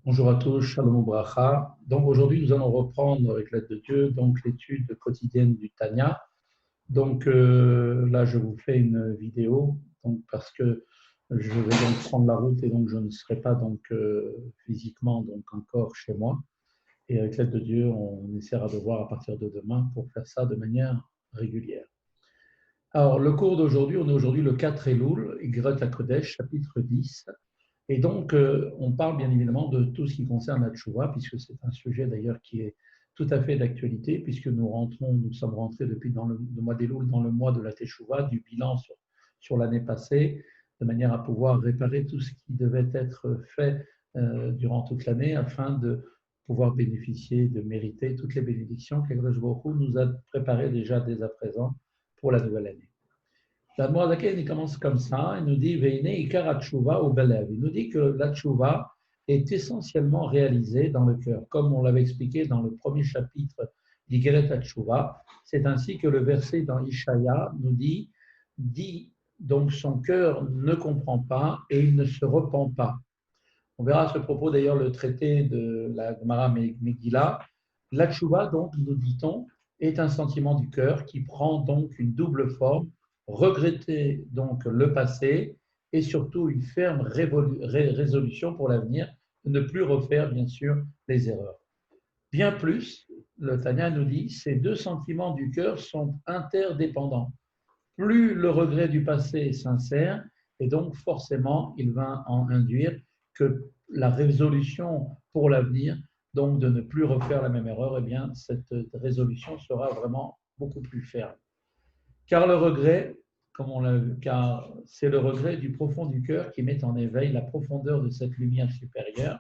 Bonjour à tous, Shalom Obracha. Donc aujourd'hui, nous allons reprendre avec l'aide de Dieu donc l'étude quotidienne du Tanya. Donc là, je vous fais une vidéo donc parce que je vais donc prendre la route et donc je ne serai pas donc physiquement donc encore chez moi. Et avec l'aide de Dieu, on essaiera de voir à partir de demain pour faire ça de manière régulière. Alors le cours d'aujourd'hui, on est aujourd'hui le 4 Elul, Igret HaKodesh, chapitre 10. Et donc, on parle bien évidemment de tout ce qui concerne la tchouva, puisque c'est un sujet d'ailleurs qui est tout à fait d'actualité, puisque nous sommes rentrés depuis dans le mois d'Elul, dans le mois de la tchouva, du bilan sur l'année passée, de manière à pouvoir réparer tout ce qui devait être fait durant toute l'année, afin de pouvoir bénéficier, de mériter toutes les bénédictions qu'Akadosh Baruch Hu nous a préparées déjà dès à présent pour la nouvelle année. La Moradakeh, il commence comme ça, il nous dit Veine Ikar Tshuva au Belev. Il nous dit que la Tshuva est essentiellement réalisée dans le cœur. Comme on l'avait expliqué dans le premier chapitre d'Igeret Tshuva, c'est ainsi que le verset dans Ishaya nous dit donc son cœur ne comprend pas et il ne se repent pas. On verra à ce propos d'ailleurs le traité de la Gemara Megillah. La Tshuva, donc, nous dit-on, est un sentiment du cœur qui prend donc une double forme, regretter donc le passé et surtout une ferme résolution pour l'avenir de ne plus refaire bien sûr les erreurs. Bien plus, le Tanya nous dit, ces deux sentiments du cœur sont interdépendants. Plus le regret du passé est sincère, et donc forcément, il va en induire que la résolution pour l'avenir, donc de ne plus refaire la même erreur, eh bien, cette résolution sera vraiment beaucoup plus ferme. Car le regret, car c'est le regret du profond du cœur qui met en éveil la profondeur de cette lumière supérieure.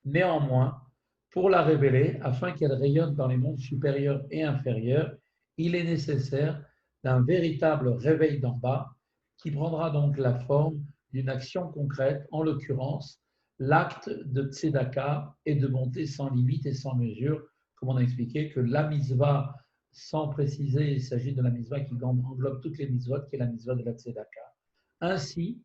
Néanmoins, pour la révéler, afin qu'elle rayonne dans les mondes supérieurs et inférieurs, il est nécessaire d'un véritable réveil d'en bas qui prendra donc la forme d'une action concrète, en l'occurrence l'acte de tzedaka et de bonté sans limite et sans mesure, comme on a expliqué que la mitzvah, sans préciser, il s'agit de la mitzvah qui englobe toutes les mitzvot, qui est la mitzvah de la tzedaka. Ainsi,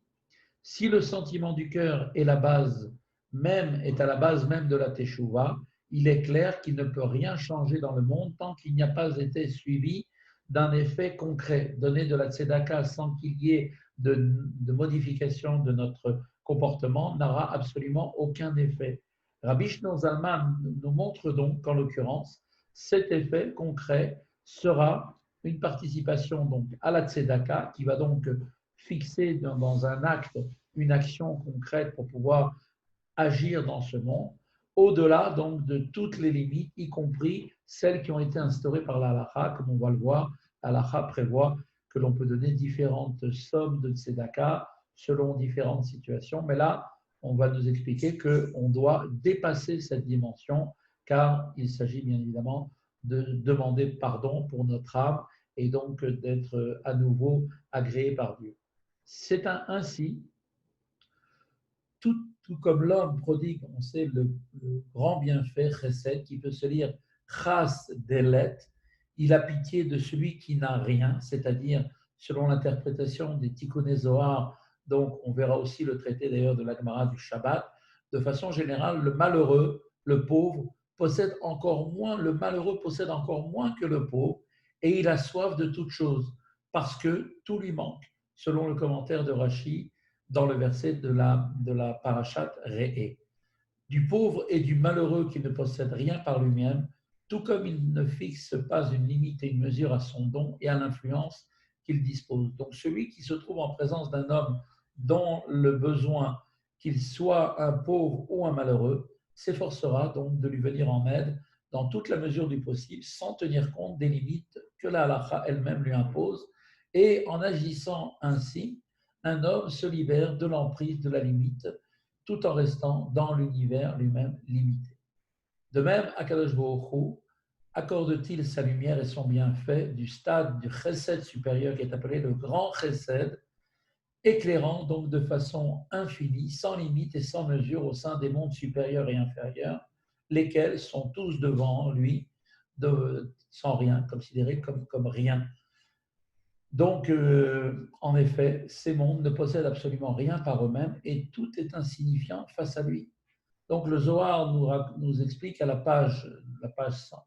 si le sentiment du cœur est est à la base même de la teshuva, il est clair qu'il ne peut rien changer dans le monde tant qu'il n'y a pas été suivi d'un effet concret. Donner de la tzedaka sans qu'il y ait de modification de notre comportement n'aura absolument aucun effet. Rabbi Shlomo Zalman nous montre donc qu'en l'occurrence, cet effet concret sera une participation donc à la tzedaka qui va donc fixer dans un acte une action concrète pour pouvoir agir dans ce monde, au-delà donc de toutes les limites, y compris celles qui ont été instaurées par la halakha, comme on va le voir. La halakha prévoit que l'on peut donner différentes sommes de tzedaka selon différentes situations, mais là, on va nous expliquer qu'on doit dépasser cette dimension, car il s'agit bien évidemment de demander pardon pour notre âme et donc d'être à nouveau agréé par Dieu. C'est ainsi, tout comme l'homme prodigue, on sait le grand bienfait, chesed, qui peut se lire chas delet, il a pitié de celui qui n'a rien, c'est-à-dire, selon l'interprétation des Tikkuné Zohar, donc on verra aussi le traité d'ailleurs de la Gemara du Shabbat, de façon générale, le malheureux, le pauvre, le malheureux possède encore moins que le pauvre, et il a soif de toute chose, parce que tout lui manque, selon le commentaire de Rashi, dans le verset de la parashat Re'e. Du pauvre et du malheureux qui ne possède rien par lui-même, tout comme il ne fixe pas une limite et une mesure à son don et à l'influence qu'il dispose. Donc celui qui se trouve en présence d'un homme dont le besoin, qu'il soit un pauvre ou un malheureux, s'efforcera donc de lui venir en aide dans toute la mesure du possible, sans tenir compte des limites que la halakha elle-même lui impose. Et en agissant ainsi, un homme se libère de l'emprise de la limite, tout en restant dans l'univers lui-même limité. De même, Akadosh Baruch Hu accorde-t-il sa lumière et son bienfait du stade du chesed supérieur qui est appelé le grand chesed, éclairant donc de façon infinie, sans limite et sans mesure au sein des mondes supérieurs et inférieurs, lesquels sont tous devant lui, sans rien, considérés comme rien. Donc, en effet, ces mondes ne possèdent absolument rien par eux-mêmes et tout est insignifiant face à lui. Donc le Zohar nous explique à la page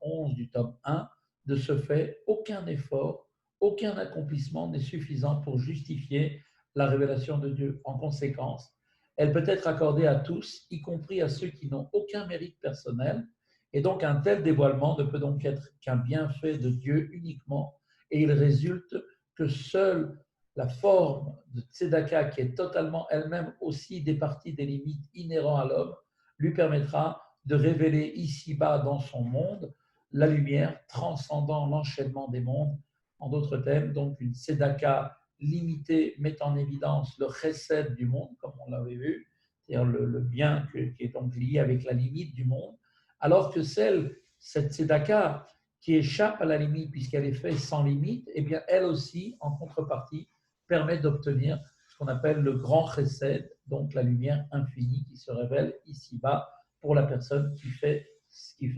11 du tome 1, de ce fait, aucun effort, aucun accomplissement n'est suffisant pour justifier la révélation de Dieu. En conséquence, elle peut être accordée à tous, y compris à ceux qui n'ont aucun mérite personnel, et donc un tel dévoilement ne peut donc être qu'un bienfait de Dieu uniquement, et il résulte que seule la forme de Tzedaka, qui est totalement elle-même aussi départie des limites inhérentes à l'homme, lui permettra de révéler ici-bas dans son monde la lumière transcendant l'enchaînement des mondes. En d'autres termes, donc une Tzedaka limitée met en évidence le chesed du monde, comme on l'avait vu, c'est-à-dire le bien qui est donc lié avec la limite du monde, alors que cette Tzedaka qui échappe à la limite puisqu'elle est faite sans limite, eh bien elle aussi, en contrepartie, permet d'obtenir ce qu'on appelle le grand chesed, donc la lumière infinie qui se révèle ici-bas pour la personne qui fait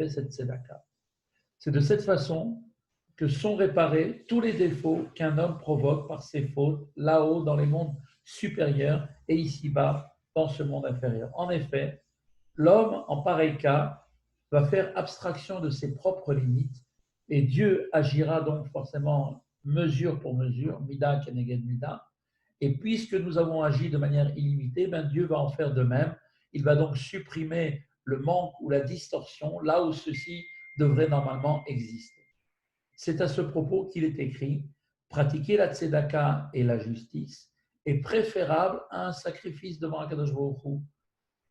cette tzedaka. C'est de cette façon que sont réparés tous les défauts qu'un homme provoque par ses fautes là-haut dans les mondes supérieurs et ici-bas dans ce monde inférieur. En effet, l'homme, en pareil cas, va faire abstraction de ses propres limites et Dieu agira donc forcément mesure pour mesure, mida keneged mida. Et puisque nous avons agi de manière illimitée, ben Dieu va en faire de même. Il va donc supprimer le manque ou la distorsion là où ceci devrait normalement exister. C'est à ce propos qu'il est écrit: pratiquer la tzedaka et la justice est préférable à un sacrifice devant Akadosh Baruch Hu.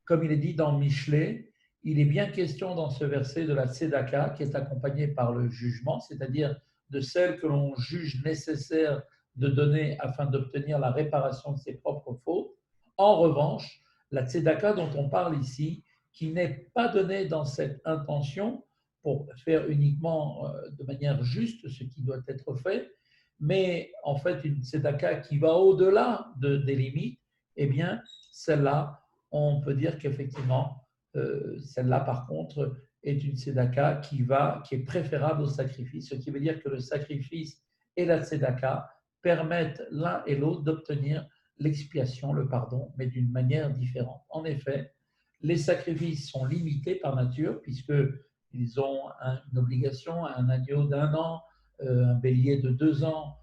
Comme il est dit dans Michelet, il est bien question dans ce verset de la tzedaka qui est accompagnée par le jugement, c'est-à-dire de celle que l'on juge nécessaire de donner afin d'obtenir la réparation de ses propres fautes. En revanche, la tzedaka dont on parle ici, qui n'est pas donnée dans cette intention pour faire uniquement de manière juste ce qui doit être fait, mais en fait une tzedaka qui va au-delà des limites, eh bien celle-là, on peut dire qu'effectivement, celle-là, par contre, est une tzedaka qui est préférable au sacrifice, ce qui veut dire que le sacrifice et la tzedaka permettent l'un et l'autre d'obtenir l'expiation, le pardon, mais d'une manière différente. En effet, les sacrifices sont limités par nature, puisqu'ils ont une obligation, un agneau d'1 an, un bélier de 2 ans,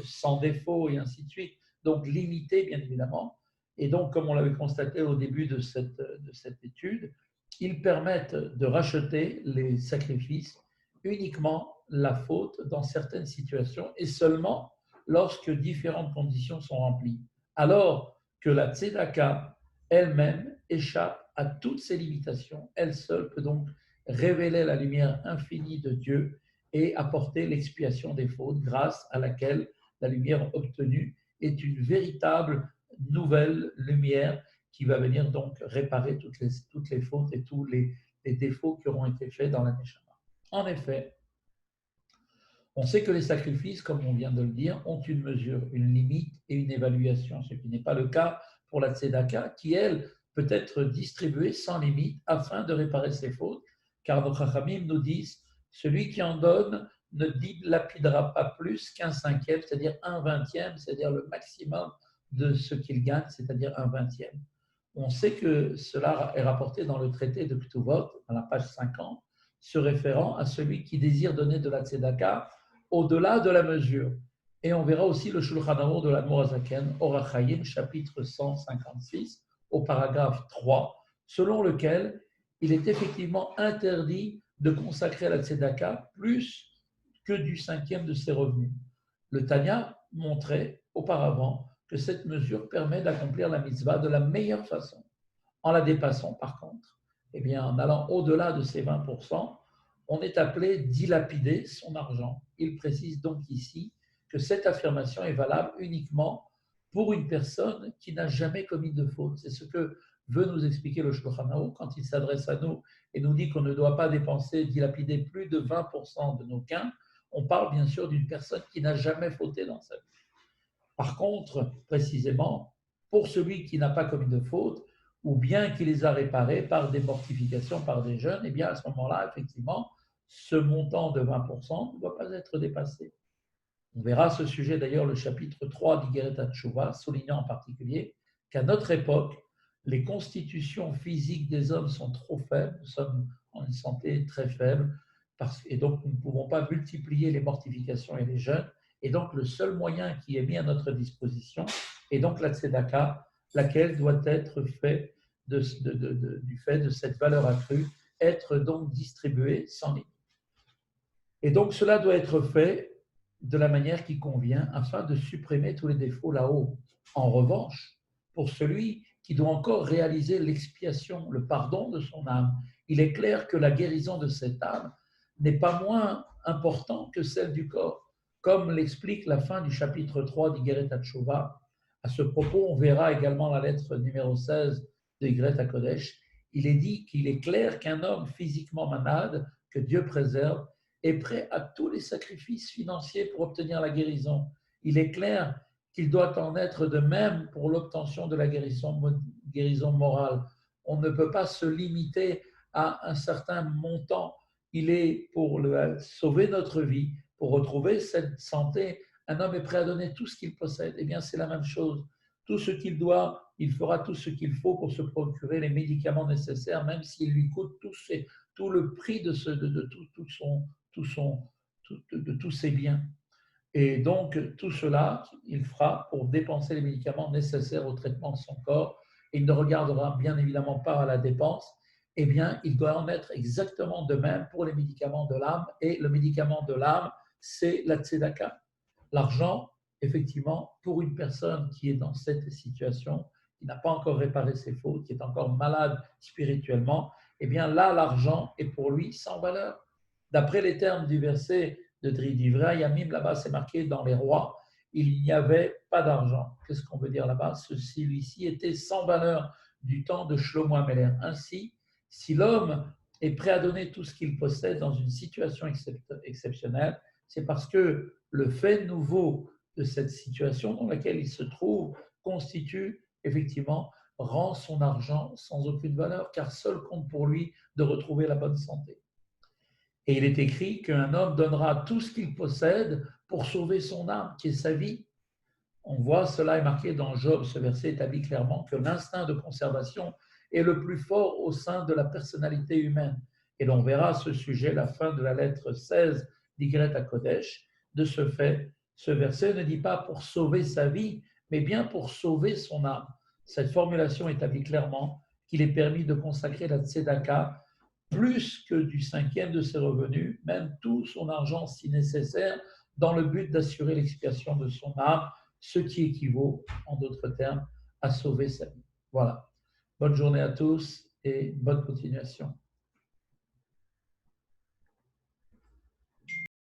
sans défaut, et ainsi de suite. Donc limités, bien évidemment. Et donc, comme on l'avait constaté au début de cette étude, ils permettent de racheter les sacrifices uniquement la faute dans certaines situations et seulement lorsque différentes conditions sont remplies. Alors que la tzedaka elle-même échappe à toutes ces limitations, elle seule peut donc révéler la lumière infinie de Dieu et apporter l'expiation des fautes, grâce à laquelle la lumière obtenue est une véritable nouvelle lumière qui va venir donc réparer toutes les fautes et tous les défauts qui auront été faits dans la Neshama. En effet, on sait que les sacrifices, comme on vient de le dire, ont une mesure, une limite et une évaluation, ce qui n'est pas le cas pour la tzedaka, qui, elle, peut être distribuée sans limite afin de réparer ses fautes, car nos chachamim nous disent: celui qui en donne ne dilapidera pas plus qu'un cinquième, c'est-à-dire un vingtième, c'est-à-dire le maximum de ce qu'il gagne, c'est-à-dire un vingtième. On sait que cela est rapporté dans le traité de Ktuvot, à la page 50, se référant à celui qui désire donner de la tzedaka au-delà de la mesure. Et on verra aussi le Shulchan Arour de l'Admor HaZaken, Orach Chaim, chapitre 156, au paragraphe 3, selon lequel il est effectivement interdit de consacrer la tzedaka plus que du cinquième de ses revenus. Le Tanya montrait auparavant que cette mesure permet d'accomplir la mitzvah de la meilleure façon. En la dépassant, par contre, eh bien, en allant au-delà de ces 20%, on est appelé dilapider son argent. Il précise donc ici que cette affirmation est valable uniquement pour une personne qui n'a jamais commis de faute. C'est ce que veut nous expliquer le Shulchan Arour quand il s'adresse à nous et nous dit qu'on ne doit pas dépenser, dilapider plus de 20% de nos gains. On parle bien sûr d'une personne qui n'a jamais fauté dans sa vie. Par contre, précisément, pour celui qui n'a pas commis de faute, ou bien qui les a réparés par des mortifications, par des jeûnes, eh bien à ce moment-là, effectivement, ce montant de 20% ne doit pas être dépassé. On verra à ce sujet d'ailleurs le chapitre 3 d'Igeret HaTshuva, soulignant en particulier qu'à notre époque, les constitutions physiques des hommes sont trop faibles, nous sommes en une santé très faible, et donc nous ne pouvons pas multiplier les mortifications et les jeûnes, et donc le seul moyen qui est mis à notre disposition est donc la tzedaka, laquelle doit être faite du fait de cette valeur accrue, être donc distribuée sans limite. Et donc cela doit être fait de la manière qui convient afin de supprimer tous les défauts là-haut. En revanche, pour celui qui doit encore réaliser l'expiation, le pardon de son âme, il est clair que la guérison de cette âme n'est pas moins importante que celle du corps, comme l'explique la fin du chapitre 3 d'Igeret HaTshuva. À ce propos, on verra également la lettre numéro 16 d'Igeret HaKodesh. Il est dit qu'il est clair qu'un homme physiquement malade, que Dieu préserve, est prêt à tous les sacrifices financiers pour obtenir la guérison. Il est clair qu'il doit en être de même pour l'obtention de la guérison morale. On ne peut pas se limiter à un certain montant. Il est pour sauver notre vie, pour retrouver cette santé, un homme est prêt à donner tout ce qu'il possède. Eh bien, c'est la même chose. Tout ce qu'il doit, il fera tout ce qu'il faut pour se procurer les médicaments nécessaires, même s'il lui coûte tout le prix de tous ses biens. Et donc, tout cela, il fera pour dépenser les médicaments nécessaires au traitement de son corps. Il ne regardera bien évidemment pas à la dépense. Eh bien, il doit en être exactement de même pour les médicaments de l'âme. Et le médicament de l'âme, c'est la tzedaka. L'argent, effectivement, pour une personne qui est dans cette situation, qui n'a pas encore réparé ses fautes, qui est encore malade spirituellement, eh bien là, l'argent est pour lui sans valeur. D'après les termes du verset de Dridivra, Yamim, là-bas, c'est marqué dans les rois, il n'y avait pas d'argent. Qu'est-ce qu'on veut dire là-bas? Celui-ci était sans valeur du temps de Shlomo Améler. Ainsi, si l'homme est prêt à donner tout ce qu'il possède dans une situation exceptionnelle, c'est parce que le fait nouveau de cette situation dans laquelle il se trouve constitue effectivement, rend son argent sans aucune valeur, car seul compte pour lui de retrouver la bonne santé. Et il est écrit qu'un homme donnera tout ce qu'il possède pour sauver son âme, qui est sa vie. On voit, cela est marqué dans Job, ce verset établit clairement que l'instinct de conservation est le plus fort au sein de la personnalité humaine. Et l'on verra à ce sujet la fin de la lettre 16 d'Igret HaKodesh. De ce fait, ce verset ne dit pas pour sauver sa vie, mais bien pour sauver son âme. Cette formulation établit clairement qu'il est permis de consacrer la tzedaka plus que du cinquième de ses revenus, même tout son argent si nécessaire, dans le but d'assurer l'expiation de son âme, ce qui équivaut, en d'autres termes, à sauver sa vie. Voilà. Bonne journée à tous et bonne continuation.